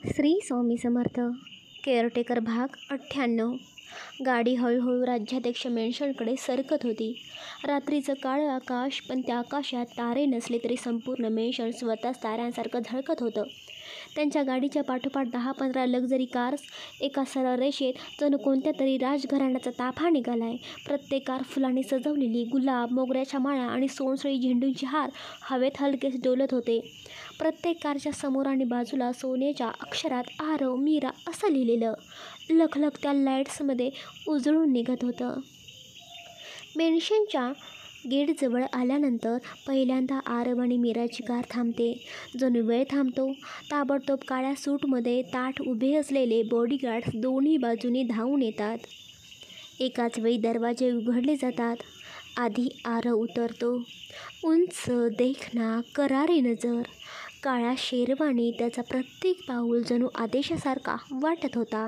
Shri Swami Samarth. Caretaker भाग 98. गाडी हळूहळू राज्याध्यक्ष मेन्शनकडे सरकत होती. रात्रीचं काळं आकाश, पण त्या आकाशात तारे नसले तरी संपूर्ण मेन्शन स्वतःच ताऱ्यांसारखं झळकत होतं. त्यांच्या गाडीच्या पाठोपाठ 10-15 लक्झरी कार्स एका सरळ रेषेत जणू कोणत्या तरी राजघराण्याचा ताफा निघालाय. प्रत्येक कार फुलांनी सजवलेली. गुलाब, मोगऱ्याच्या माळा आणि सोनसळी झेंडूंचे हार हवेत हलकेसे डोलत होते. प्रत्येक कारच्या समोर आणि बाजूला सोन्याच्या अक्षरात आरव, मीरा असं लिहिलेलं लखलखत्या लाईट्समध्ये उजळून निघत होतं. मेन्शनच्या गेटजवळ आल्यानंतर पहिल्यांदा आरव आणि मीराची कार थांबते. जणू वेळ थांबतो. ताबडतोब काळ्या सूटमध्ये ताठ उभे असलेले बॉडीगार्ड्स दोन्ही बाजूनी धावून येतात. एकाच वेळी दरवाजे उघडले जातात. आधी आरव उतरतो. उंच, देखणा, करारी नजर, काळा शेरवानी. त्याचा प्रत्येक पाऊल जणू आदेशासारखा वाटत होता.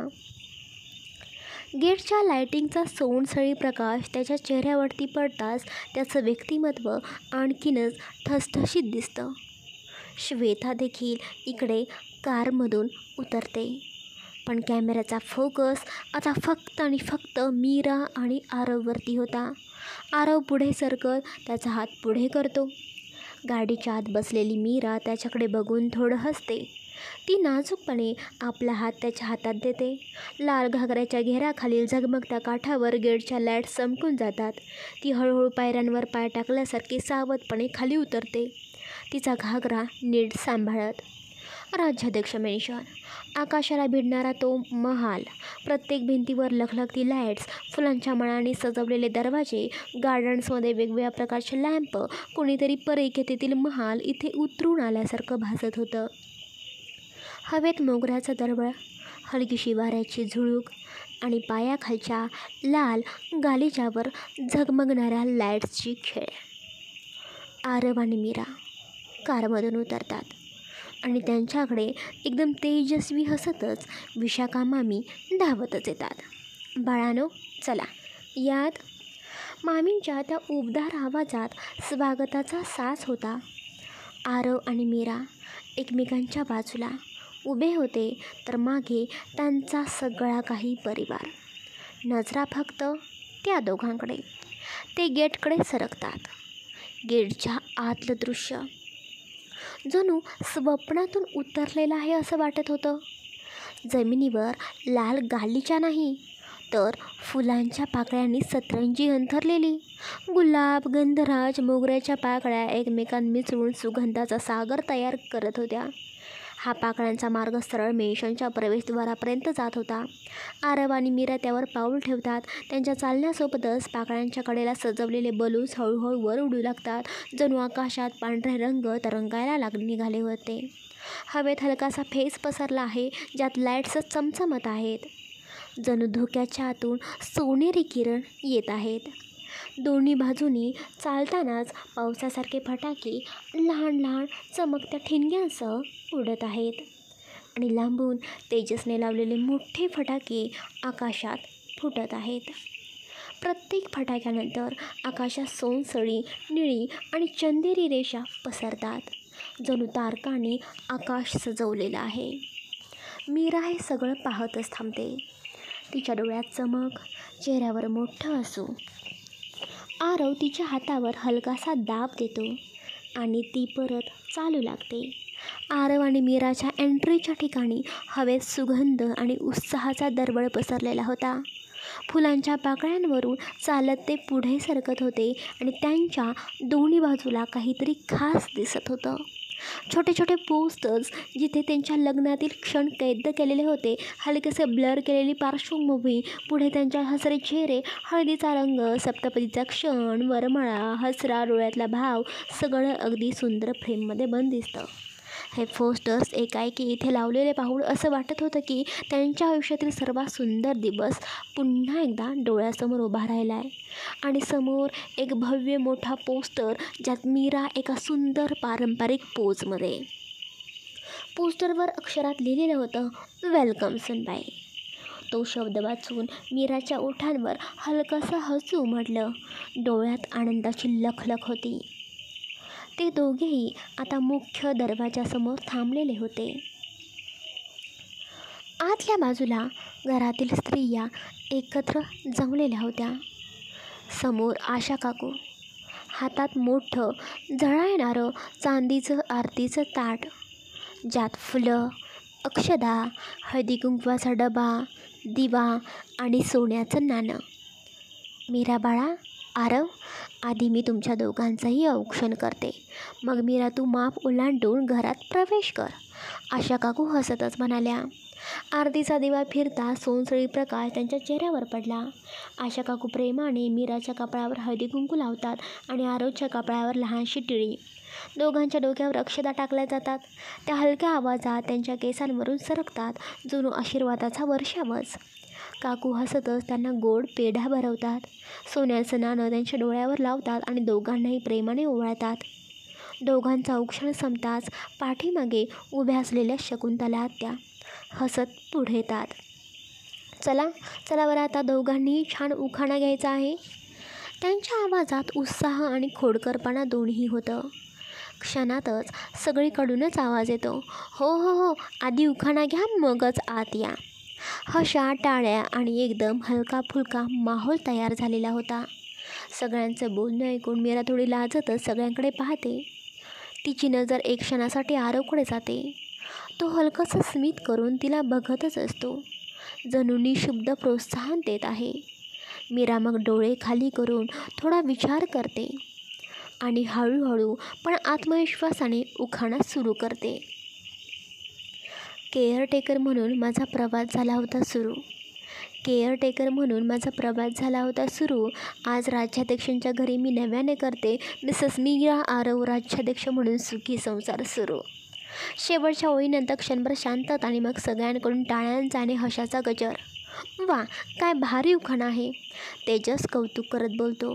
गेटच्या लाईटिंगचा सोनसळी प्रकाश त्याच्या चेहऱ्यावरती पडताच त्याचं व्यक्तिमत्व आणखीनच ठसठशीत दिसतं. श्वेता देखील इकडे कारमधून उतरते, पण कॅमेऱ्याचा फोकस आता फक्त आणि फक्त मीरा आणि आरववरती होता. आरव पुढे सरकत त्याचा हात पुढे करतो. गाडीच्या आत बसलेली मीरा त्याच्याकडे बघून थोडं हसते. ती नाजूकपणे आपला हात त्याच्या हातात देते. लाल घागऱ्याच्या घेऱ्याखालील झगमगत्या काठावर गेटच्या लाईट चमकून जातात. ती हळूहळू पायऱ्यांवर पाय टाकल्यासारखी सावधपणे खाली उतरते, तिचा घागरा नीट सांभाळत. राज्याध्यक्ष मेन्शन, आकाशाला भिडणारा तो महाल, प्रत्येक भिंतीवर लखलखती लाईट्स, फुलांच्या माळांनी सजवलेले दरवाजे, गार्डन्समध्ये वेगवेगळ्या प्रकारचे लॅम्प. कोणीतरी परीकथेतील महाल इथे उतरून आल्यासारखं भासत होतं. हवेत मोगऱ्याचं दरवळ, हलकीशी वाऱ्याची झुळूक आणि पायाखालच्या लाल गालिच्यावर झगमगणाऱ्या लाईट्सची खेळ. आरव आणि मीरा कारमधून उतरतात आणि त्यांच्याकडे एकदम तेजस्वी हसतच विशाखा मामी धावतच येतात. बाळांनो, चला यात. मामींच्या त्या उबदार आवाजात स्वागताचा साज होता. आरव आणि मीरा एकमेकांच्या बाजूला उभे होते, तर मागे त्यांचा सगळा काही परिवार. नजरा फक्त त्या दोघांकडे. ते गेटकडे सरकतात. गेटच्या आतलं दृश्य जणू स्वप्नातून उतरलेलं आहे असं वाटत होतं. जमिनीवर लाल गालिचा नाही, तर फुलांच्या पाकळ्यांनी सतरंजी अंथरलेली. गुलाब, गंधराज, मोगऱ्याच्या पाकळ्या एकमेकांत मिसळून सुगंधाचा सागर तयार करत होत्या. हा पाकळ्यांचा मार्ग सरळ मेन्शनच्या प्रवेशद्वारापर्यंत जात होता. आरव आणि मीरा त्यावर पाऊल ठेवतात. त्यांच्या चालण्यासोबतच पाकळ्यांच्या कडेला सजवलेले बलून्स हळूहळू वर उडू लागतात. जणू आकाशात पांढरे रंग तरंगायला निघाले होते. हवेत हलकासा फेस पसरला आहे, ज्यात लाईट्स चमचमत आहेत. जणू धुक्याच्या आतून सोनेरी किरण येत आहेत. दोन्ही बाजूनी चालतानाच पावसासारखे फटाके लहान लहान चमकत्या ठिणग्यांसह उडत आहेत आणि लांबून तेजसने लावलेले मोठे फटाके आकाशात फुटत आहेत. प्रत्येक फटाक्यानंतर आकाशात सोनसळी, निळी आणि चंदेरी रेषा पसरतात. जणू तारकांनी आकाश सजवलेलं आहे. मीरा हे सगळं पाहतच थांबते. तिच्या डोळ्यात चमक, चेहऱ्यावर मोठं हसू. आरव तिच्या हातावर हलकासा दाब देतो आणि ती परत चालू लागते. आरव आणि मीराच्या एंट्रीच्या ठिकाणी हवेत सुगंध आणि उत्साहाचा दरवळ पसरलेला होता. फुलांच्या पाकळ्यांवरून चालत ते पुढे सरकत होते आणि त्यांच्या दोन्ही बाजूला काहीतरी खास दिसत होतं. छोटे छोटे पोस्टर्स, जिथे त्यांच्या लग्नातील क्षण कैद केलेले होते. हलकेसे ब्लर केलेली पार्श्वभूमी, पुढे त्यांच्या हसरे चेहरे, हळदीचा रंग, सप्तपदीचा क्षण, वरमाळा, हसरा, डोळ्यातला भाव, सगळं अगदी सुंदर फ्रेममध्ये बंदिस्त. हे पोस्टर्स एकाएकी इथे लावलेले पाहून असं वाटत होतं की त्यांच्या आयुष्यातील सर्वात सुंदर दिवस पुन्हा एकदा डोळ्यासमोर उभा राहिला आहे. आणि समोर एक भव्य मोठा पोस्टर, ज्यात मीरा एका सुंदर पारंपरिक पोजमध्ये. पोस्टरवर अक्षरात लिहिलेलं होतं, वेलकम सुनबाई. तो शब्द वाचून मीराच्या ओठांवर हलकंसं हसू उमटलं. डोळ्यात आनंदाची लखलख होती. ते दोघेही आता मुख्य दरवाजासमोर थांबलेले होते. आतल्या बाजूला घरातील स्त्रिया एकत्र जमलेल्या होत्या. समोर आशा काकू, हातात मोठं झळाळणारं चांदीचं आरतीचं ताट, ज्यात फुलं, अक्षदा, हळदी कुंकवाचा डबा, दिवा आणि सोन्याचं नाणं. मीरा बाळा, आरव, आधी मी तुमच्या दोघांचंही औक्षण करते, मग मीरा तू माप ओलांडून घरात प्रवेश कर, आशा काकू हसतच म्हणाल्या. आरतीचा दिवा फिरता सोनसळी प्रकाश त्यांच्या चेहऱ्यावर पडला. आशा काकू प्रेमाने मीराच्या कपाळावर हळदी कुंकू लावतात आणि आरवच्या कपाळावर लहानशी टिळी. दोघांच्या डोक्यावर अक्षता टाकल्या जातात. त्या हलक्या आवाजात त्यांच्या केसांवरून सरकतात, जणू आशीर्वादाचा वर्षावच. काकू हसतच त्यांना गोड पेढा भरवतात. सोन्याचं नाणं त्यांच्या डोळ्यावर लावतात आणि दोघांनाही प्रेमाने ओवाळतात. दोघांचं औक्षण संपताच पाठीमागे उभ्या असलेल्या शकुंतला आत्या हसत पुढे येतात. चला चला बरं, आता दोघांनीही छान उखाणा घ्यायचा आहे. त्यांच्या आवाजात उत्साह आणि खोडकरपणा दोन्ही होतं. क्षणातच सगळीकडूनच आवाज येतो, हो हो हो, आधी उखाणा घ्या, मगच आत या. हशा, टाळ्या आणि एकदम हलका फुलका माहोल तयार झालेला होता. सगळ्यांचं बोलणं ऐकून मीरा थोडी लाजतच सगळ्यांकडे पाहते. तिची नजर एक क्षणासाठी आरवकडे जाते. तो हलकंसं स्मित करून तिला बघतच असतो, जणू निःशब्द प्रोत्साहन देत आहे. मीरा मग डोळे खाली करून थोडा विचार करते आणि हळूहळू पण आत्मविश्वासाने उखाणा सुरू करते. केअरटेकर म्हणून माझा प्रवास झाला होता सुरू. केअरटेकर म्हणून माझा प्रवास झाला होता सुरू. आज राज्याध्यक्षांच्या घरी मी नव्याने करते मिसेस मीरा आरव राज्याध्यक्ष म्हणून सुखी संसार सुरू. शेवटच्या ओळीनंतर क्षणभर शांतता आणि मग सगळ्यांकडून टाळ्यांचा आणि हशाचा गजर. वा, काय भारी उखाणा आहे, तेजस कौतुक करत बोलतो.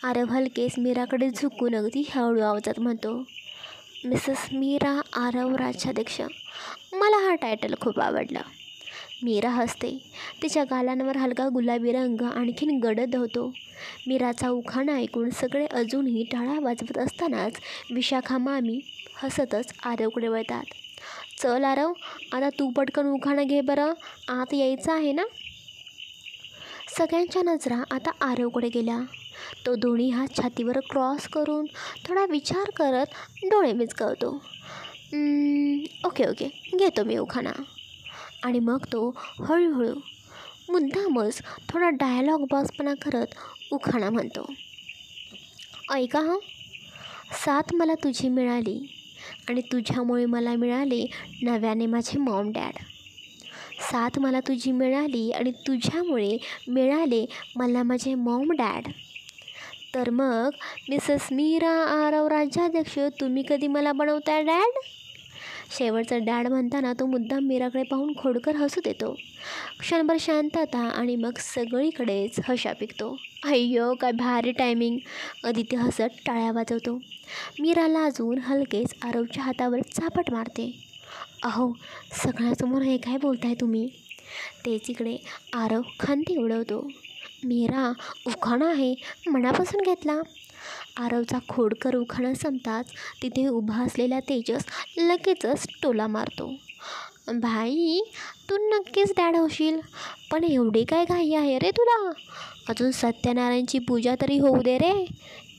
आरव हलकेच मीराकडे झुकून अगदी हळू आवाजात म्हणतो, मिसेस मीरा आरव राज्याध्यक्ष. मला हा टायटल खूप आवडला. मीरा हसते. तिच्या गालांवर हलका गुलाबी रंग आणखीन गडद होतो. मीराचा उखाणा ऐकून सगळे अजूनही टाळ्या वाजवत असतानाच विशाखा मामी हसतच आरवकडे वळतात. चल आरव, आता तू पटकन उखाणा घे बरं, आत यायचं आहे ना. सगळ्यांच्या नजरा आता आरवकडे गेल्या. तो दोन्ही हात छातीवर क्रॉस करून थोडा विचार करत डोळे मिचकावतो. ओके ओके, घेतो मी उखाणा. आणि मग तो हळूहळू मुद्दामच थोडा डायलॉग बॉक्सपणा करत उखाणा म्हणतो. ऐका हां. साथ मला तुझी मिळाली आणि तुझ्यामुळे मला मिळाले नव्याने माझे मॉम डॅड. साथ मला तुझी मिळाली आणि तुझ्यामुळे मिळाले मला माझे मॉम डॅड. तर मग मिसेस मीरा आरव राज्याध्यक्ष, तुम्ही कधी मला बनवताय डॅड. शेवटचं डॅड म्हणताना तो मुद्दाम मीराकडे पाहून खोडकर हसू देतो. क्षणभर शांतता आणि मग सगळीकडेच हशा पिकतो. अय्यो, काय भारी टायमिंग. आदित्य हसत टाळ्या वाजवतो. मीरा लाजून हलकेच आरवच्या हातावर चापट मारते. अहो, सगळ्यांसमोर हे काय बोलताय तुम्ही. तेच इकडे आरव खंती उडवतो. मीरा, उखाणा आहे, मनापासून घेतला. आरवचा खोडकर उखाणा संपताच तिथे उभा असलेला तेजस लगेचच टोला मारतो. भाई, तू नक्कीच डॅड होशील, पण एवढी काय घाई आहे रे तुला. अजून सत्यनारायणची पूजा तरी होऊ दे रे,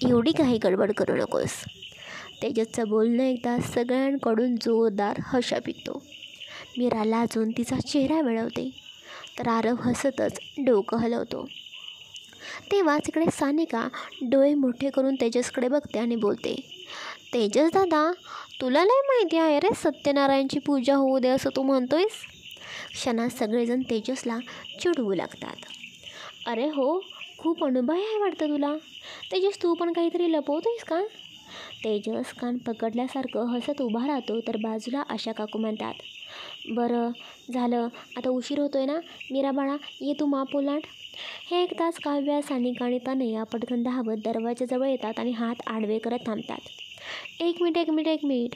एवढी काही गडबड करू नकोस. तेजसचं बोलणं एकदा सगळ्यांकडून जोरदार हशा पिकतो. मीरा लाजून तिचा चेहरा मिळवते, तर आरव हसतच डोकं हलवतो. तेव्हाच इकडे सानिका डोळे मोठे करून तेजसकडे बघते आणि बोलते, तेजस दादा, तुला लय माहिती आहे रे सत्यनारायणची पूजा होऊ दे असं तू म्हणतोयस. क्षणात सगळेजण तेजसला चिडवू लागतात. अरे हो, खूप अनुभव आहे वाटतं तुला. तेजस, तू पण काहीतरी लपवतोयस का. तेजस कान पकडल्यासारखं हसत उभा राहतो, तर बाजूला आशा काकू म्हणतात, बरं झालं, आता उशीर होतोय ना. मीरा बाळा, ये तू माप ओलांड. हे ऐकताच काव्या, सानिका आणि तनया पटकन धावत दरवाजाजवळ येतात आणि हात आडवे करत थांबतात. एक मिनिट.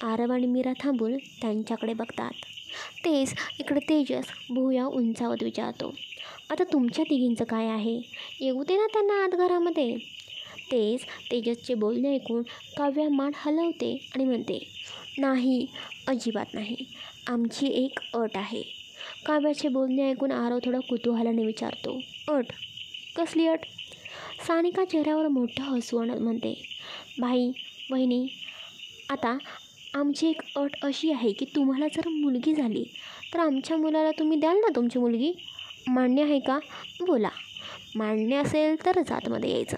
आरव आणि मीरा थांबून त्यांच्याकडे बघतात. तेच इकडे तेजस भुवया उंचावत विचारतो, आता तुमच्या तिघींचं काय आहे, येऊ दे ना त्यांना आत घरामध्ये. तेच तेजसचे बोलणे ऐकून काव्या मान हलवते आणि म्हणते, नाही, अजिबात नाही. आमची एक अट आहे. काव्याचे बोलणे ऐकून आरव थोडा कुतूहलाने विचारतो, अट? कसली अट? सानिका चेहऱ्यावर मोठं हसू आणत म्हणते, भाई वहिनी, आता आमची एक अट अशी आहे की तुम्हाला जर मुलगी झाली तर आमच्या मुलाला तुम्ही द्याल ना तुमची मुलगी? मान्य आहे का? बोला. मान्य असेल तरच आतमध्ये यायचं.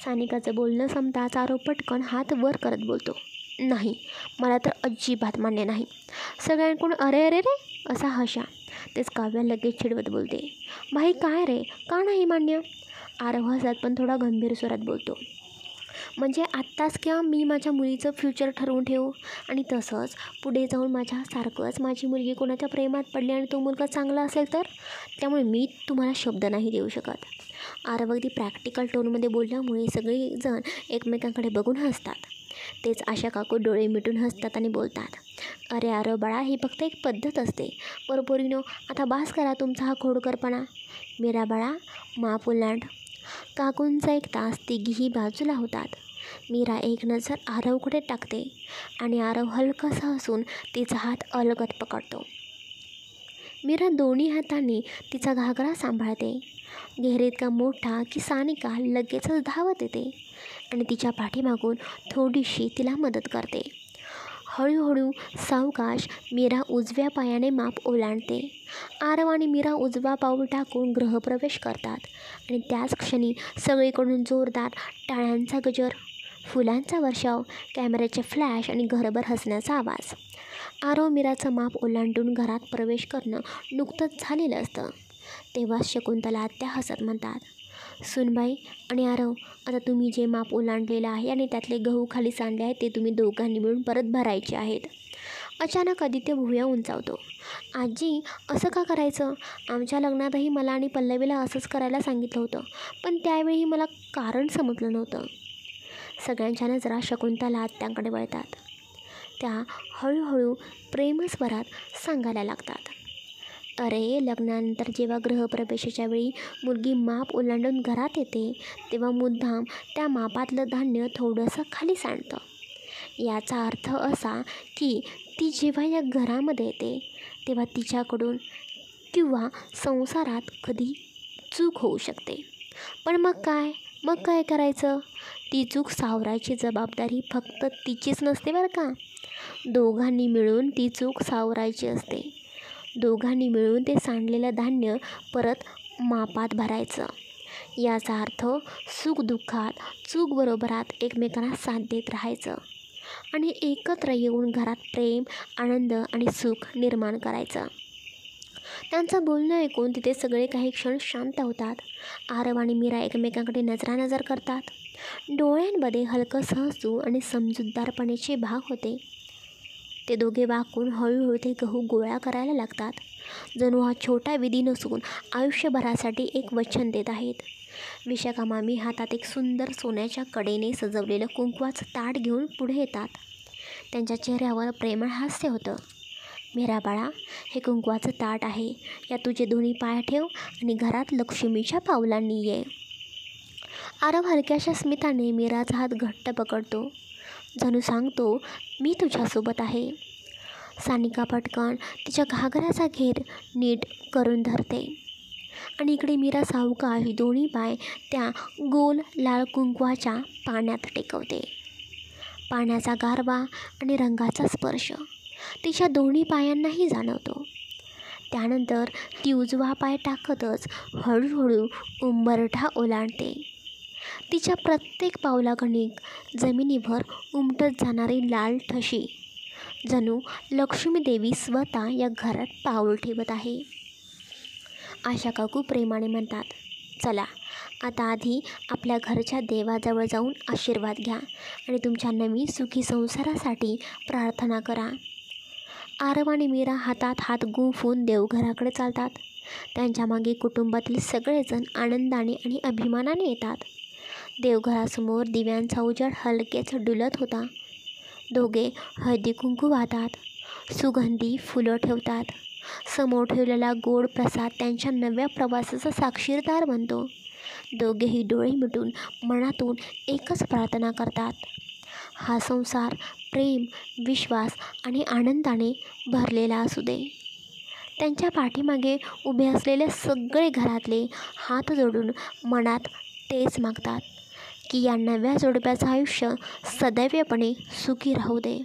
सानिकाचं बोलणं संपताच आरव पटकन हात वर करत बोलतो, नाही, मला तर अजिबात मान्य नाही. सगळ्यांकडून अरे अरे रे असा हशा. तेच काव्या लगेच चिडवत बोलते, भाई काय रे, का नाही मान्य? आरव हसत पण थोडा गंभीर स्वरात बोलतो, म्हणजे आत्ताच किंवा मी माझ्या मुलीचं फ्युचर ठरवून ठेवू आणि तसंच पुढे जाऊन माझ्यासारखंच माझी मुलगी कोणाच्या प्रेमात पडली आणि तो मुलगा चांगला असेल तर? त्यामुळे मी तुम्हाला शब्द नाही देऊ शकत. आरव अगदी प्रॅक्टिकल टोनमध्ये बोलल्यामुळे सगळेजण एकमेकांकडे बघून हसतात. तेच आशा काकू डोळे मिटून हसतात आणि बोलतात, अरे आरव बाळा, ही फक्त एक पद्धत असते. पोरीनो, आता बास करा तुमचा हा खोडकरपणा. मीरा बाळा, माफ ओलांड. काकूंचा एक तास तिघीही बाजूला होतात. मीरा एक नजर आरवकडे टाकते आणि आरव हलकसा हसून तिचा हात अलगद पकडतो. मीरा दोन्ही हातांनी तिचा घागरा सांभाळते. घेर इतका मोठा की सानिका लगेचच धावत येते आणि तिच्या पाठीमागून थोडीशी तिला मदत करते. हळूहळू सावकाश मीरा उजव्या पायाने माप ओलांडते. आरव आणि मीरा उजवा पाऊल टाकून गृहप्रवेश करतात आणि त्याच क्षणी सगळीकडून जोरदार टाळ्यांचा गजर, फुलांचा वर्षाव, कॅमेऱ्याचे फ्लॅश आणि घरभर हसण्याचा आवाज. आरव मीराचं माप ओलांडून घरात प्रवेश करणं नुकतंच झालेलं असतं. तेव्हा शकुंतला आत्या हसत म्हणतात, सुनबाई आणि आरव, आता तुम्ही जे माप ओलांडलेलं आहे आणि त्यातले गहू खाली सांडले आहेत ते तुम्ही दोघांनी मिळून परत भरायचे आहेत. अचानक आदित्य भुवया उंचावतो, आजी असं का करायचं? आमच्या लग्नातही मला आणि पल्लवीला असंच करायला सांगितलं होतं, पण त्यावेळी मला कारण समजलं नव्हतं. सगळ्यांच्या नजरा शकुंतला आत्यांकडे वळतात. त्या हळूहळू प्रेमस्वरात सांगायला लागतात, अरे लग्नानंतर जेव्हा गृहप्रवेशाच्या वेळी मुलगी माप ओलांडून घरात येते तेव्हा मुद्दाम त्या मापातलं धान्य थोडंसं खाली सांडतं. याचा अर्थ असा की ती जेव्हा या घरामध्ये येते तेव्हा तिच्याकडून किंवा संसारात कधी चूक होऊ शकते. पण मग काय करायचं? ती चूक सावरायची जबाबदारी फक्त तिचीच नसते बरं का. दोघांनी मिळून ती चूक सावरायची असते. दोघांनी मिळून ते सांडलेलं धान्य परत मापात भरायचं. याचा अर्थ सुखदुःखात चूक-बरोबरात एकमेकांना साथ देत राहायचं आणि एकत्र येऊन घरात प्रेम, आनंद आणि सुख निर्माण करायचं. त्यांचं बोलणं ऐकून तिथे सगळे काही क्षण शांत होतात. आरव आणि मीरा एकमेकांकडे नजरानजर करतात. डोळ्यांमध्ये हलकंसं हसू आणि समजूतदारपणाचे भाग होते. ते दोघे वाकून हळूहळू ते गहू गोळा करायला लागतात. जणू हा छोटा विधी नसून आयुष्यभरासाठी एक वचन देत आहेत. विशाखा मामी हातात एक सुंदर सोन्याच्या कडेने सजवलेलं कुंकवाचं ताट घेऊन पुढे येतात. त्यांच्या चेहऱ्यावर प्रेमळ हास्य होतं. मीरा बाळा, हे कुंकवाचं ताट आहे. यात तुझे दोन्ही पाय ठेव आणि घरात लक्ष्मीच्या पावलांनी ये. आरव हलक्याशा स्मिताने मीराचा हात घट्ट पकडतो, जणू सांगतो, मी तुझ्यासोबत आहे. सानिका पटकन तिच्या घागराचा घेर नीट करून धरते आणि इकडे मीरा सावकाश दोन्ही पाय त्या गोल लाल कुंकवाच्या पाण्यात टेकवते. पाण्याचा गारवा आणि रंगाचा स्पर्श तिच्या दोन्ही पायांनाही जाणवतो. त्यानंतर ती उजवा पाय टाकतच हळूहळू उंबरठा ओलांडते. तिच्या प्रत्येक पावलागणिक जमिनीवर उमटत जाणारी लाल ठशी, जणू लक्ष्मीदेवी स्वतः या घरात पाऊल ठेवत आहे. आशा काकू प्रेमाने म्हणतात, चला आता आधी आपल्या घरच्या देवाजवळ जाऊन आशीर्वाद घ्या आणि तुमच्या नवीन सुखी संसारासाठी प्रार्थना करा. आरव आणि मीरा हातात हात गुंफून देवघराकडे चालतात. त्यांच्या मागे कुटुंबातील सगळेजण आनंदाने आणि अभिमानाने येतात. देवघरासमोर दिव्यांचा उजेड हलकेच डुलत होता. दोघे हळदी कुंकू वाहतात, सुगंधी फुलं ठेवतात. समोर ठेवलेला गोड प्रसाद त्यांच्या नव्या प्रवासाचा साक्षीदार बनतो. दोघेही डोळे मिटून मनातून एकच प्रार्थना करतात, हा संसार प्रेम, विश्वास आणि आनंदाने भरलेला असू दे. त्यांच्या पाठीमागे उभे असलेले सगळे घरातले हात जोडून मनात तेच मागतात की या नव्या जोडप्याचं आयुष्य सदैवपणे सुखी राहू दे.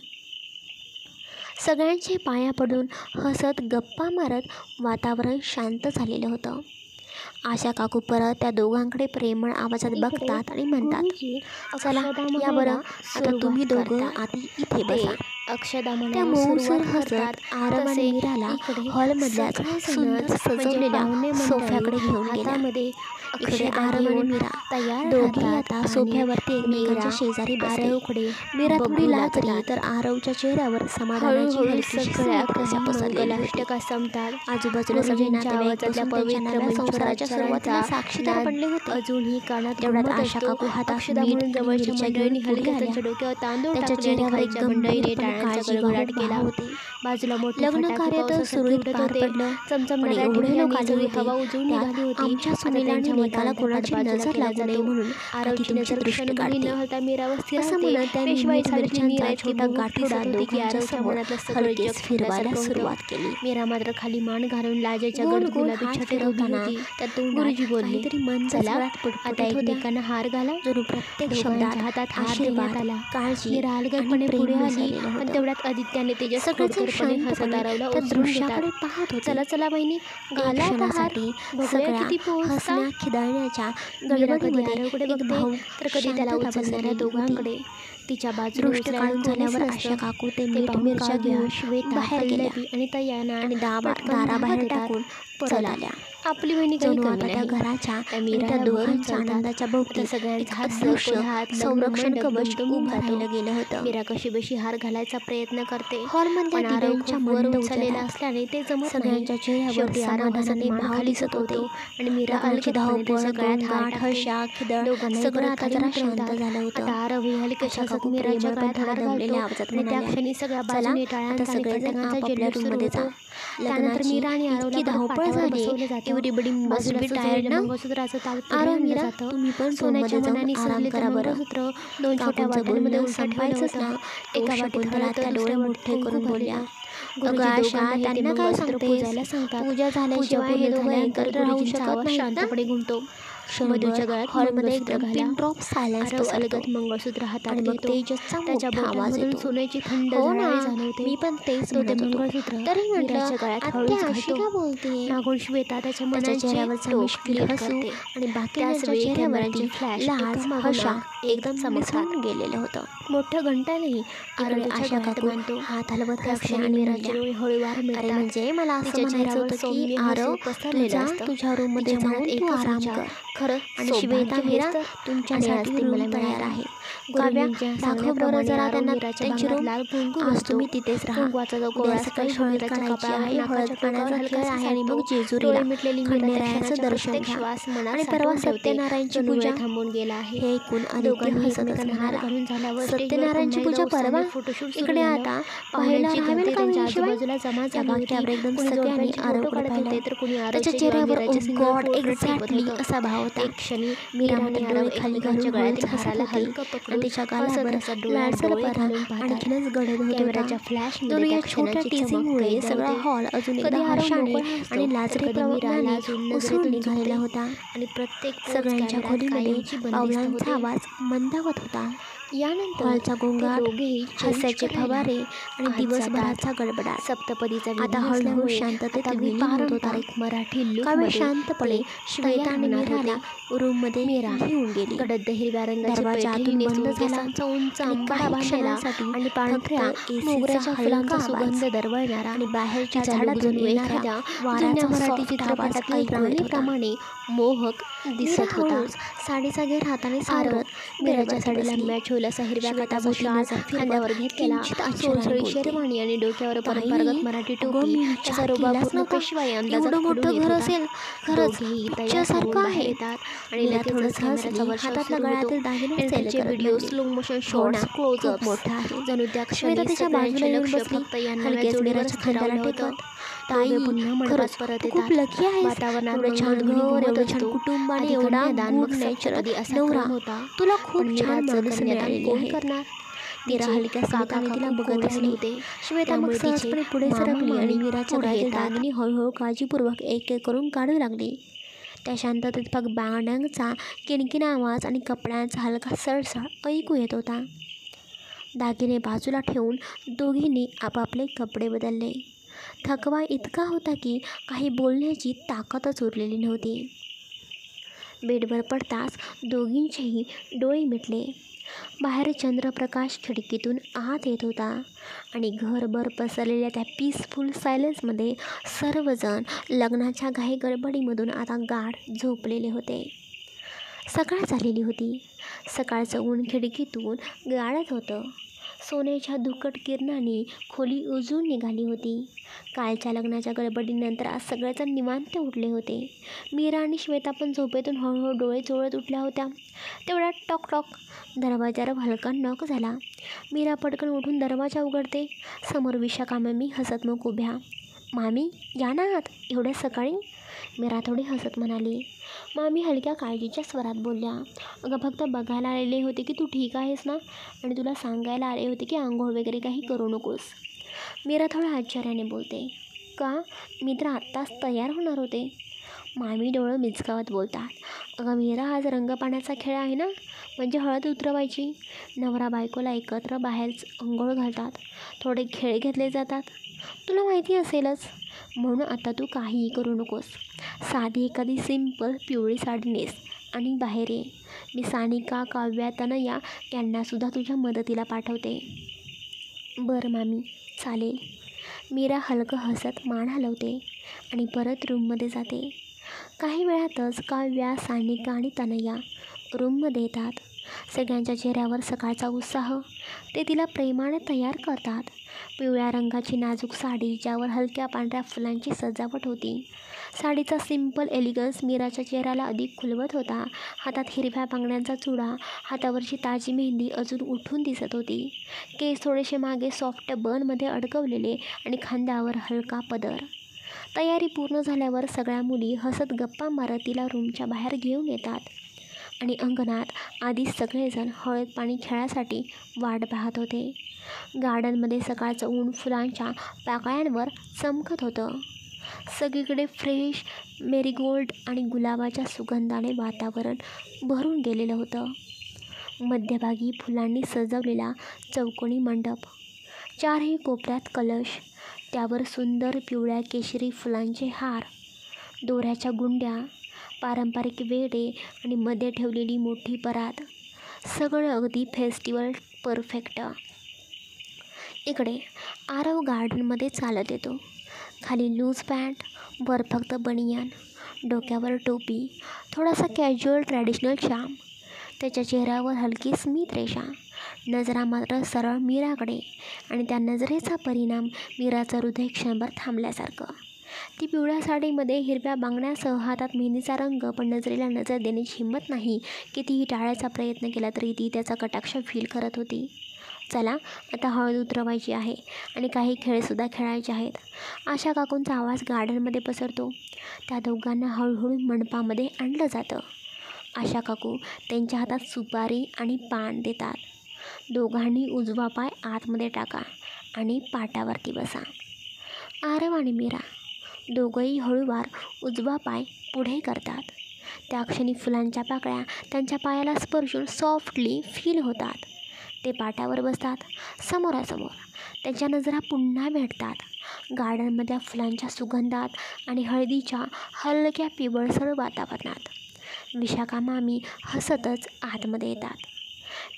सगळ्यांचे पाया पडून हसत गप्पा मारत वातावरण शांत झालेलं होतं. आशा काकू परत त्या दोघांकडे प्रेमळ आवाजात बघतात आणि म्हणतात, चला या बरं, आता तुम्ही दोघं आधी इथे बसा. त्या मऊसर हसत आरव आणि मीराला हॉलमधल्याच सुंदर सजवलेल्या सोफ्याकडे घेऊन गेल्या. इकडे आरव आणि मीरा दोघी आता सोफ्यावरती एकमेकांच्या शेजारी बसले. मीरा थोडी लाजली तर आरवच्या चेहऱ्यावर समाधानाची हलकीशी पसरलेली असतात. आजूबाजूला सगळे नातेवाईक बसून त्यांच्या नव्या संसाराच्या सुरुवातीला साक्षीदार बनले होते. अजूनही कानात तेवढ्यात आशा काकू हातात मीठ जवळच्या घेऊन पुढे आल्या. त्यांच्या चेहऱ्यावर एक गंभीर पण काळजी गडगडाट होती. बाजूला लग्न कार्य तर सुरळीत पार पडलं, पण एवढे लोक आले होते त्यात आमच्या सुनेला आणि लेकाला कोणाची नजर लागू नये म्हणून आधी तुमची दृष्टी काढते असं म्हणत त्यांनी मीठ मिरच्यांचा छोटा गाठोडा दोघांच्या समोर हलकेच फिरवायला सुरुवात केली. मीरा मात्र खाली मान घालून लाजेच्या गुलाबी छटे होताना त्यात गुरुजी बोलले, तरी मन चला आता एकमेकांना हार घाला. जणू प्रत्येक शब्दात हातात हार देण्यात आला. काळजी मीरा अलगदपणे पुढे आली, पण तेवढ्यात आदित्याने तिच्या सगळ्यापणे हसत आरवला दृश्याकडे पाहत होते. चला चला बहिणी, घाला आता हार. सगळ्या हसण्या खिदळण्याच्या गडबडीमध्ये एक भाऊ तर कधी त्याला उचलणाऱ्या दोघांकडे तिच्या बाजूला काढून झाल्यावर आशा काकू ते मीठ मिरच्या घेऊन श्वेता बाहेर गेल्या आणि तयाना आणि दाराबाहेर टाकून परत आल्या. आपली बहिणी जणू आता त्या घराच्या त्या दोघांच्या आनंदाच्या भोवती सगळ्यांचं संरक्षण कवच उभं राहिलं गेलं होतं. मीरा कशी बशी हार घालायचा प्रयत्न करते. हॉलमधल्या दिव्यांच्या मंद उजळलेला असल्याने ते जमत सगळ्यांच्या चेहऱ्यावर समाधानाने भाव दिसत होते आणि मीरा अलगद धावपळ सगळ्यात गाठ हशा खिदळ सगळं आता जरा शांत झालं होतं. आरव हलकेशा काकू मीराच्या गळ्यात हार घालतो आणि त्या क्षणी सगळ्या बाजूने टाळ्यांचा आणि फटाक्यांचा जल्लोष सुरू होतो. त्यानंतर मीरा आणि आरवला धावपळ झाली. एव्हरीबडी मस्ट बी टायर्ड ना. मंगळसूत्राचं तात्पर्य मीरा तुम्ही पण सोन्याच्या मनाने सजले तर मंगळसूत्र दोन छोट्या वाट्यांमध्ये संपायचंच ना. एका वाटीत त्या डोळे मोठे करून बोलल्या, अगं आशा त्यांना काय सांगते, पूजा झाल्याशिवाय हे भयंकर राहू शकत नाही. शांतपणे घुमतो. मधूच्या गळ्यात हॉलमध्ये एक पिन ड्रॉप सायलेन्स अलगद मंगळसूत्र हातात घेतो. त्याच्या बोटांमधून सोन्याची थंड झळाळी जाणवते. मी पण तेच ते मंगळसूत्र तरी म्हटलं गळ्यात हळूच घालतो. मागून श्वेता त्याच्या चेहऱ्यावरचा मिश्किल हसू आणि बाकीच्या चेहऱ्यावरची लाज हशा एकदम समजून गेलेलं होतं. मोठं घंटा नाही. आशा काकू हात हलवत असल्या आणि डोळे हळूवार मिळतात. म्हणजे मला असं म्हणायचं होतं की आरव तुझ्या रूममध्ये जाऊन तू आराम कर. खरं आणि श्वेता मीरा तुमच्यासाठी रूम तयार आहे. काव्या दाखव बरं जरा त्यांना त्यांची रूम. आज तुम्ही तिथेच राहा. उद्या सकाळी हळद काढायची आहे. हळद पाण्याचा खेळ आहे आणि मग जेजुरीला खंडेरायाचं दर्शन घ्या आणि परवा सत्यनारायणची पूजा थांबून गेला आहे. हे ऐकून आदित्य हसतच म्हणाला, सत्यनारायणची पूजा परवा? इकडे आता पाहायला राहावेल का आजूबाजूला जमा झाली होती. एकदम सगळ्यांनी आरवकडे पाहिले तर कुणी त्याच्या चेहऱ्यावर गॉड एक्झॅक्टली असा भाव होता. एक क्षणी मीराने आरव खाली घालून गळ्यात हसायला हलकं पकडून तिच्या गालावर लाडसर पडला आणखीनच गडद होत होता. जणू या छोट्या टीझिंगमुळे सगळा हॉल अजून एकदा हर्षाने आणि लाजरे उसळून निघालेला होता आणि प्रत्येक सगळ्यांच्या खोलीमध्ये पावलांचा आवाज मंदावत होता. यानंतर हॉलचा गोंगाट, हास्याचे फवारे आणि दिवसभराचा गडबडाट सप्तपदीचा आता हळूहळू शांततेत विलीन होत होता. मराठी लूकमध्ये शांतपणे श्वेता आणि मीराला रूममध्ये घेऊन गेली. गडद हिरव्या रंगाची दरवाजा आतून बंद झाला. उंच आंबाडा बांधलेला आणि पांढऱ्या मोगऱ्याच्या फुलांचा सुगंध दरवळणारा आणि बाहेरच्या झाडातून येणाऱ्या वाऱ्याचा मराठी चित्रपटातील प्राणीप्रमाणे मोहक दिसत होता. साडीचा घेर हाताने सावरत मीराच्या साडीला मॅच होईल असा हिरव्या काठाभोवती खांद्यावर घेतलेला सोळसोळी शेरवाणी आणि डोक्यावर परंपरागत मराठी टोपी असा रुबाबपूर्ण पेशवाई अंदाजात मोठं घर असेल. खरंच पिक्चरसारखं आहे. आणि लगेचच हातातल्या गळ्यातील दागिन्यांचे video slow motion shots closeup मोठा आहे. जणू त्या क्षणी त्याच्या बाजूला येऊन बसली. हलक्या जोडीवरच खांद्याला टेकत, ताई खरंच खूप लकी आहे. वातावरणात छान घर, एवढं छान कुटुंब आणि एवढा गुड नॅचरल नवरा. तुला खूप छान माणूस मिळालेली आहे. मीरा हलक्या स्मिताने तिला बघत राहिली. श्वेता मग सहजपणे पुढे सरकली आणि मीराच्या गळ्यातील दागिने हळूहळू काळजीपूर्वक एक एक करून काढू लागली. त्या शांततेत फक्त बांगड्यांचा किणकिण आवाज आणि कपड्यांचा हलका सळसळ ऐकू येत होता. दागिने बाजूला ठेवून दोघींनी आपापले कपडे बदलले. थकवा इतका होता की काही बोलण्याची ताकदच उरलेली नव्हती. बेडवर पडताच दोघींचेही डोळे मिटले. बाहेर चंद्रप्रकाश खिडकीतून आत येत होता आणि घरभर पसरलेल्या त्या पीसफुल सायलेन्समध्ये सर्वजण लग्नाच्या घाई गडबडीमधून आता गाढ झोपलेले होते. सकाळ झालेली होती. सकाळचं ऊन खिडकीतून गाळत होतं. सोन्याच्या धुकट किरणांनी खोली उजळून निघाली होती. कालच्या लग्नाच्या गडबडीनंतर आज सगळेजण निवांत उठले होते. मीरा आणि श्वेता पण झोपेतून हळूहळू डोळे चोळत उठल्या होत्या. तेवढ्यात टॉक टॉक दरवाजावर हलका नॉक झाला. मीरा पटकन उठून दरवाजा उघडते. समोर विशाखा मामी हसतमुख उभ्या. मामी या ना आत, एवढ्या सकाळी? मीरा थोडी हसत म्हणाली. मामी हलक्या काळजीच्या स्वरात बोलल्या. अगं फक्त बघायला आलेले होते की तू ठीक आहेस ना, आणि तुला सांगायला आले होते की आंघोळ वगैरे काही करू नकोस. मीरा थोड्या आश्चर्याने बोलते. का? मी तर आत्ताच तयार होणार होते. मामी डोळं मिचकावत बोलतात. अगं मीरा, आज रंगपाण्याचा खेळ आहे ना, म्हणजे हळद उतरवायची. नवरा बायकोला एकत्र बाहेर आंघोळ घालतात. थोडे खेळ घेतले जातात, तुला माहिती असेलच. म्हणून आता तू काहीही करू नकोस. साधी एखादी सिंपल पिवळी साडी नेस आणि बाहेर ये. मी सानिका, काव्या, तनया यांनासुद्धा तुझ्या मदतीला पाठवते. बरं मामी, चालेल. मीरा हलकं हसत मान हलवते आणि परत रूममध्ये जाते. काही वेळातच काव्या, सानिका आणि तनया रूममध्ये येतात. सगळ्यांच्या चेहऱ्यावर सकाळचा उत्साह. ते तिला प्रेमाने तयार करतात. पिवळ्या रंगाची नाजूक साडी, ज्यावर हलक्या पांढऱ्या फुलांची सजावट होती. साडीचा सिंपल एलिगन्स मीराच्या चेहऱ्याला अधिक खुलवत होता. हातात हिरव्या बांगड्यांचा चुडा, हातावरची ताजी मेहंदी अजून उठून दिसत होती. केस थोडेसे मागे सॉफ्ट बनमध्ये अडकवलेले आणि खांद्यावर हलका पदर. तयारी पूर्ण झाल्यावर सगळ्या मुली हसत गप्पा मारत तिला रूमच्या बाहेर घेऊन येतात आणि अंगणात आधीच सगळेजण हळद पाणी खेळासाठी वाट पाहत होते. गार्डनमध्ये सकाळचं ऊन फुलांच्या पाकळ्यांवर चमकत होतं. सगळीकडे फ्रेश मेरीगोल्ड आणि गुलाबाच्या सुगंधाने वातावरण भरून गेलेलं होतं. मध्यभागी फुलांनी सजवलेला चौकोनी मंडप, चारही कोपऱ्यात कलश, त्यावर सुंदर पिवळ्या केशरी फुलांचे हार, दोऱ्याच्या गुंड्या, पारंपरिक वेडे आणि मध्ये ठेवलेली मोठी परात. सगळं अगदी फेस्टिवल परफेक्ट. इकडे आरव गार्डनमध्ये चालत येतो. खाली लूज पॅन्ट, वर फक्त बनियान, डोक्यावर टोपी, थोडासा कॅज्युअल ट्रॅडिशनल चार्म. त्याच्या चेहऱ्यावर हलकी स्मित रेषा. नजरा मात्र सरळ मीराकडे, आणि त्या नजरेचा परिणाम मीराचं हृदय क्षणभर थांबल्यासारखं. ती पिवळ्या साडीमध्ये हिरव्या बांगड्यासह, हातात मेहंदीचा रंग, पण नजरेला नजर देण्याची हिंमत नाही. कितीही टाळायचा प्रयत्न केला तरी ती त्याचा कटाक्ष फील करत होती. चला आता हळद उतरवायची आहे आणि काही खेळसुद्धा खेळायचे आहेत. आशा काकूंचा आवाज गार्डनमध्ये पसरतो. त्या दोघांना हळूहळू मंडपामध्ये आणलं जातं. आशा काकू त्यांच्या हातात सुपारी आणि पान देतात. दोघांनी उजवा पाय आतमध्ये टाका आणि पाटावरती बसा. आरव आणि मीरा दोघंही हळूवार उजवा पाय पुढे करतात. त्या क्षणी फुलांच्या पाकळ्या त्यांच्या पायाला स्पर्शून सॉफ्टली फील होतात. ते पाटावर बसतात समोरासमोर. त्यांच्या नजरा पुन्हा भेटतात. गार्डनमधल्या फुलांच्या सुगंधात आणि हळदीच्या हलक्या पिवळसर वातावरणात. विशाखा मामी हसतच आतमध्ये येतात.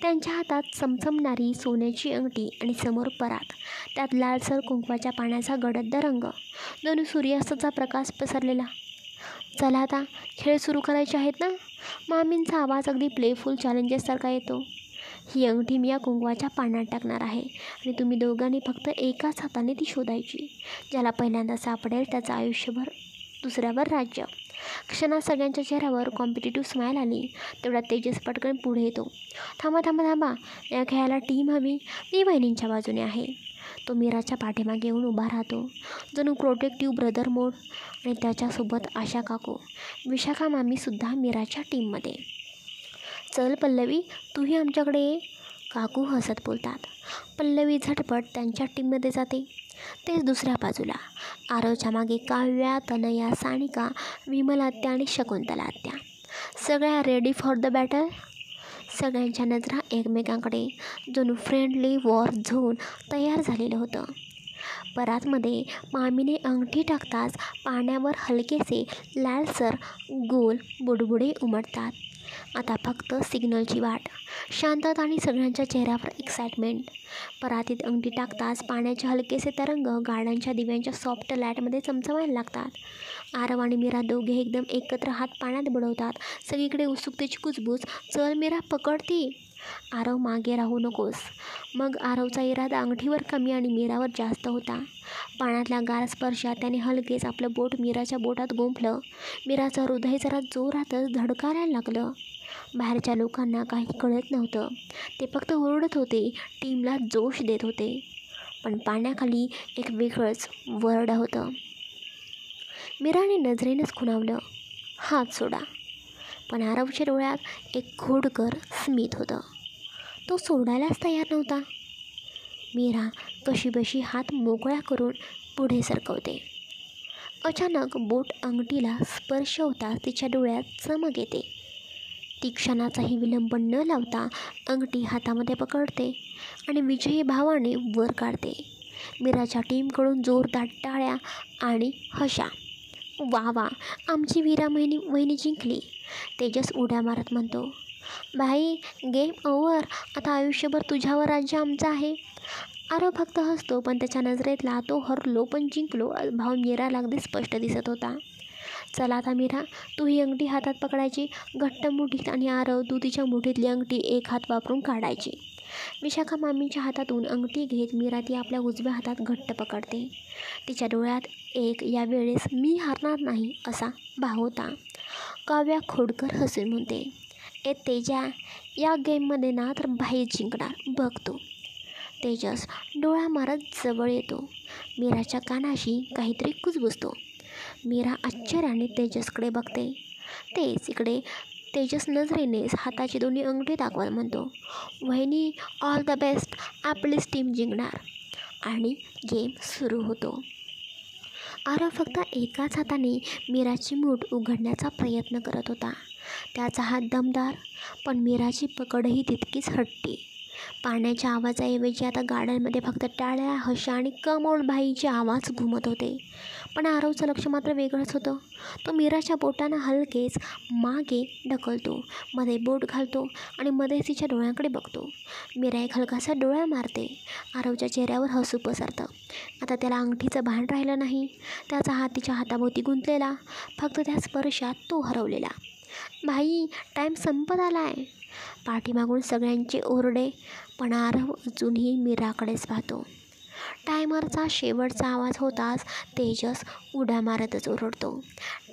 त्यांच्या हातात चमचमणारी सोन्याची अंगठी आणि समोर परात, त्यात लालसर कुंकवाच्या पाण्याचा गडद रंग, दोन सूर्यास्ताचा प्रकाश पसरलेला. चला आता खेळ सुरू करायचे आहेत ना. मामींचा आवाज अगदी प्लेफुल चॅलेंजेससारखा येतो. ही अंगठी मी या कुंकवाच्या पाण्यात टाकणार आहे आणि तुम्ही दोघांनी फक्त एकाच हाताने ती शोधायची. ज्याला पहिल्यांदा सापडेल त्याचं आयुष्यभर दुसऱ्यावर राज्य. क्षणात सगळ्यांच्या चेहऱ्यावर कॉम्पिटिटिव्ह स्माईल आली. तेवढ्यात तेजस पटकन पुढे येतो. थांबा थांबा थांबा, या खेळाला टीम हवी. मी बहिणींच्या बाजूने आहे. तो मीराच्या पाठीमागे येऊन उभा राहतो, जणू प्रोटेक्टिव्ह ब्रदर मोड. आणि त्याच्यासोबत आशा काकू, विशाखा मामीसुद्धा मीराच्या टीममध्ये. चल पल्लवी, तूही आमच्याकडे ये. काकू हसत बोलतात. पल्लवी झटपट त्यांच्या टीममध्ये जाते. तेच दुसऱ्या बाजूला आरवच्या मागे काव्या, तनया, सानिका, विमलात्या आणि शकुंतलात्या. सगळ्या रेडी फॉर द बॅटल. सगळ्यांच्या नजरा एकमेकांकडे. जणू फ्रेंडली वॉर झोन तयार झालेलं होतं. परातमध्ये मामीने अंगठी टाकताच पाण्यावर हलकेसे लालसर गोल बुडबुडे उमटतात. आता फक्त सिग्नलची वाट. शांतता आणि सगळ्यांच्या चेहऱ्यावर एक्साइटमेंट. परातीत अंगठी टाकताच पाण्याचे हलकेसे तरंग गाड्यांच्या दिव्यांच्या सॉफ्ट लाईटमध्ये चमचमायला लागतात. आरव आणि मीरा दोघे एकदम एकत्र हात पाण्यात बुडवतात. सगळीकडे उत्सुकतेची कुजबूज. चल मीरा, पकडती. आरव, मागे राहू नकोस. मग आरवचा इरादा अंगठीवर कमी आणि मीरावर जास्त होता. पाण्यातल्या गार स्पर्शात त्याने हलकेच आपलं बोट मीराच्या बोटात गुंफलं. मीराचं हृदय जरा जोरातच धडकायला लागलं. बाहेरच्या लोकांना काही कळत नव्हतं. ते फक्त ओरडत होते, टीमला जोश देत होते. पण पाण्याखाली एक वेगळंच वर्ड होतं. मीराने नजरेनंच खुणावलं, हात सोडा. पण आरवच्या डोळ्यात एक खोडकर स्मित होतं. तो सोडायलाच तयार नव्हता. मीरा कशीबशी हात मोकळा करून पुढे सरकवते. अचानक बोट अंगठीला स्पर्श होताच तिच्या डोळ्यात चमक येते. ती क्षणाचाही विलंब न लावता अंगठी हातामध्ये पकडते आणि विजयी भावाने वर काढते. मीराच्या टीमकडून जोरदार टाळ्या आणि हशा. वा वा, आमची वीरा वहिनी जिंकली. तेजस उड्या मारत म्हणतो. भाई, गेम ओव्हर. आता आयुष्यभर तुझ्यावर राज्य आमचं आहे. आरव फक्त हसतो, पण त्याच्या नजरेतला तो हरलो पण जिंकलो भाव मीराला अगदी स्पष्ट दिसत होता. चला आता मीरा, तू ही अंगठी हातात पकडायची घट्ट मुठीत आणि आरव, तू तिच्या मुठीतली अंगठी एक हात वापरून काढायची. विशाखा मामींच्या हातातून अंगठी घेत मीरा ती आपल्या उजव्या हातात घट्ट पकडते. तिच्या डोळ्यात एक यावेळेस मी हारणार नाही असा भाव होता. काव्या खोडकर हसून म्हणते, ए तेजा, या गेममध्ये ना तर भाई जिंकणार बघ तू. तेजस डोळा मारत जवळ येतो. मीराच्या कानाशी काहीतरी कुजबुजतो. मीरा आश्चर्याने तेजसकडे बघते. तेच इकडे तेजस नजरेनेच हाताची दोन्ही अंगठी दाखवत म्हणतो, वहिनी, ऑल द बेस्ट, आपलीच टीम जिंकणार. आणि गेम सुरू होतो. आरव फक्त एकाच हाताने मीराची मूठ उघडण्याचा प्रयत्न करत होता. त्याचा हात दमदार, पण मीराची पकडही तितकीच हट्टी. पाण्याच्या आवाजाऐवजी आता गाड्यांमध्ये फक्त टाळ्या, हशा आणि कमोड भाईचे आवाज घुमत होते. पण आरवचं लक्ष मात्र वेगळंच होतं. तो मीराच्या बोटांना हलकेच मागे ढकलतो, मध्ये बोट घालतो आणि मध्येच तिच्या डोळ्यांकडे बघतो. मीरा एक हलकासा डोळा मारते. आरवच्या चेहऱ्यावर हसू पसरतं. आता त्याला अंगठीचं भान राहिलं नाही. त्याचा हात तिच्या हाताभोवती गुंतलेला, फक्त त्या स्पर्शात तो हरवलेला. भाई, टाईम संपत आला आहे. पाठीमागून सगळ्यांचे ओरडे, पण आरव अजूनही मीराकडेच पाहतो. टायमरचा शेवटचा आवाज होताच तेजस उड्या मारतच ओरडतो,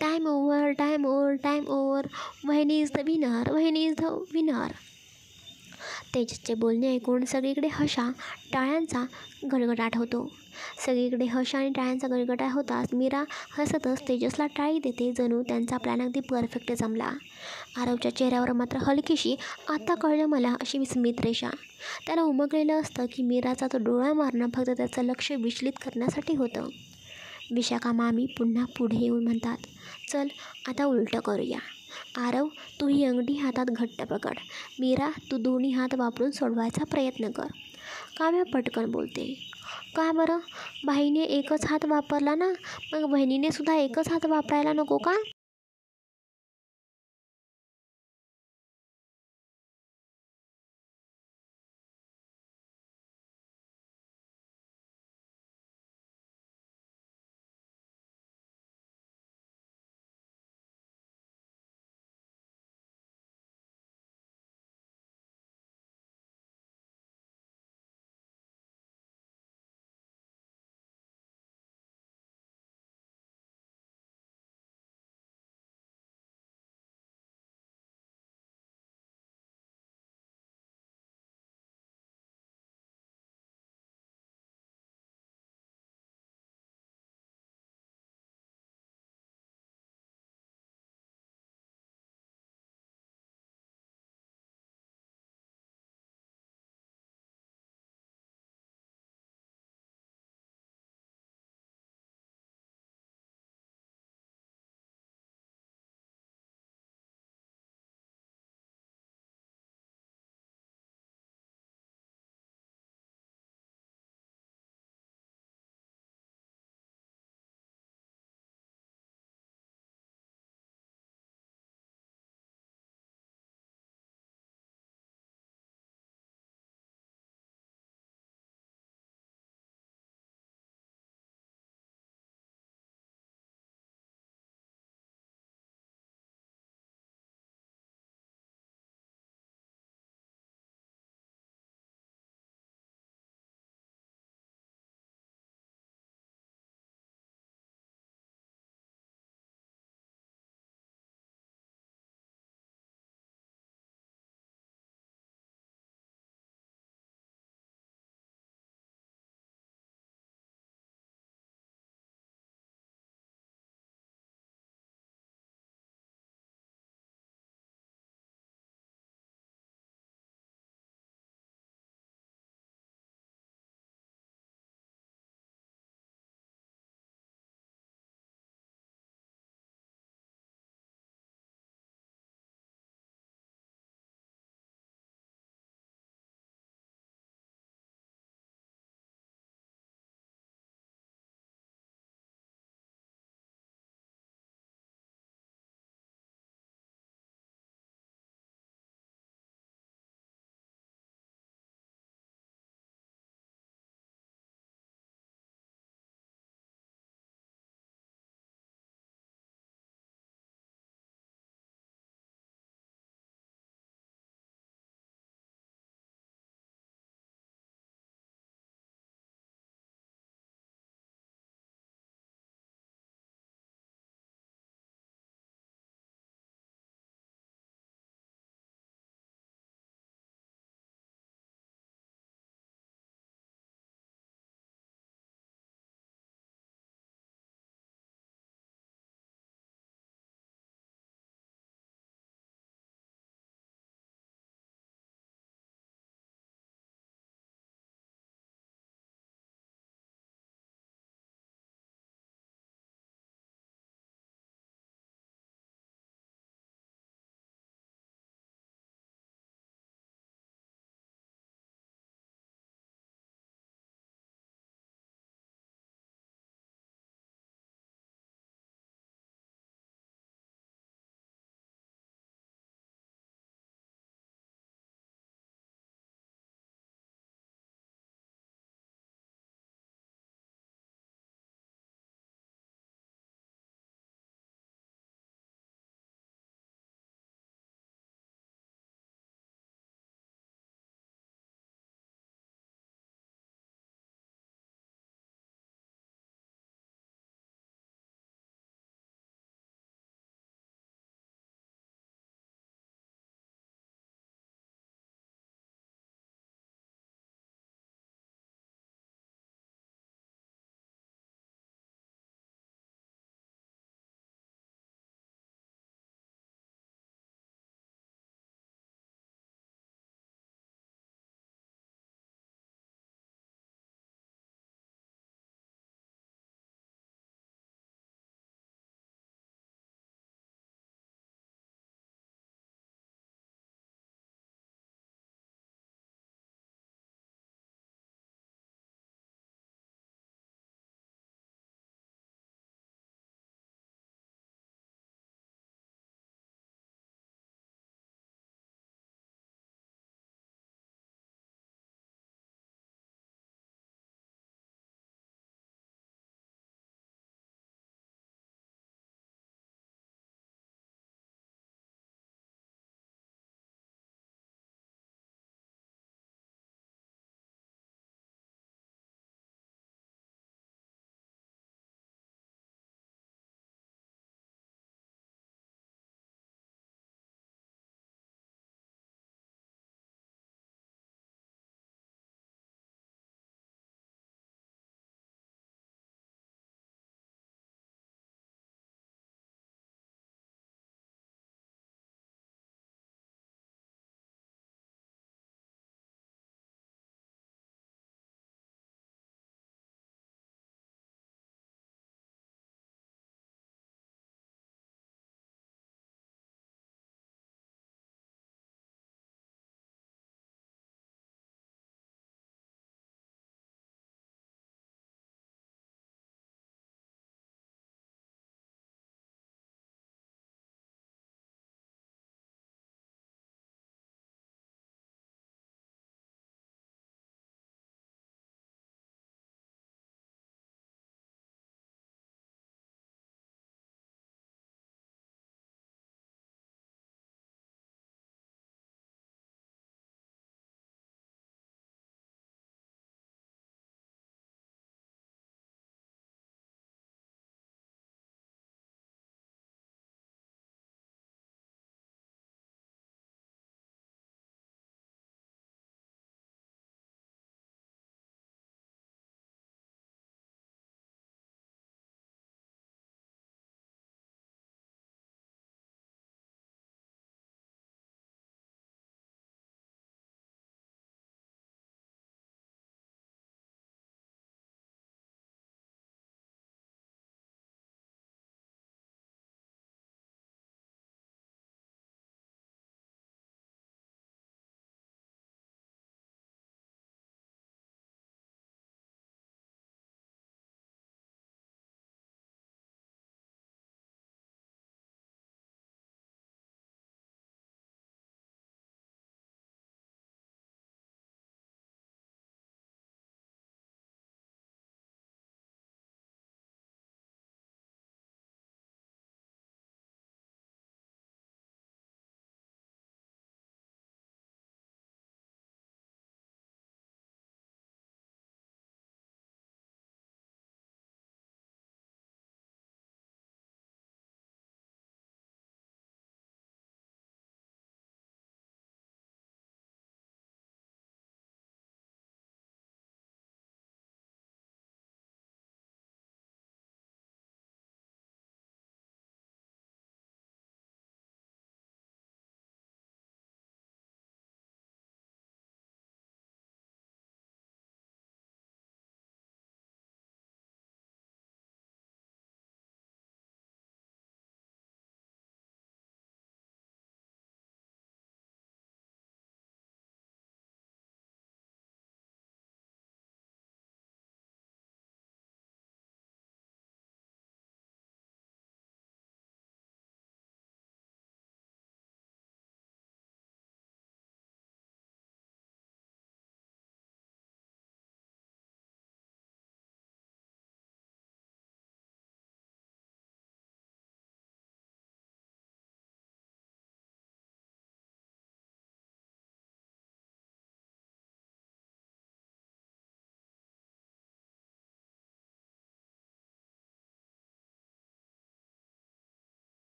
time over, time over, time over, वहिनी इज द विनर, वहिनी इज द विनर. तेजसचे बोलणे ऐकून सगळीकडे हशा, टाळ्यांचा गडगडाट होतो. सगळीकडे हशा आणि टाळ्यांचा गडगडाट होताच मीरा हसतच तेजसला टाळी देते, जणू त्यांचा प्लॅन अगदी परफेक्ट जमला. आरवच्या चेहऱ्यावर मात्र हलकीशी आता कळलं मला अशी स्मित रेषा. त्याला उमगलेलं असतं की मीराचा तो डोळा मारणं फक्त त्याचं लक्ष विचलित करण्यासाठी होतं. विशाखा मामी पुन्हा पुढे येऊन म्हणतात, चल आता उलटं करूया. आरव, तू ही अंगठी हातात घट्ट पकड. मीरा, तू दोन्ही हात वापरून सोडवायचा प्रयत्न कर. काव्या पटकन बोलते, का बरं? भाईने एकच हात वापरला ना, मग बहिणीने सुद्धा एकच हात वापरायला नको का?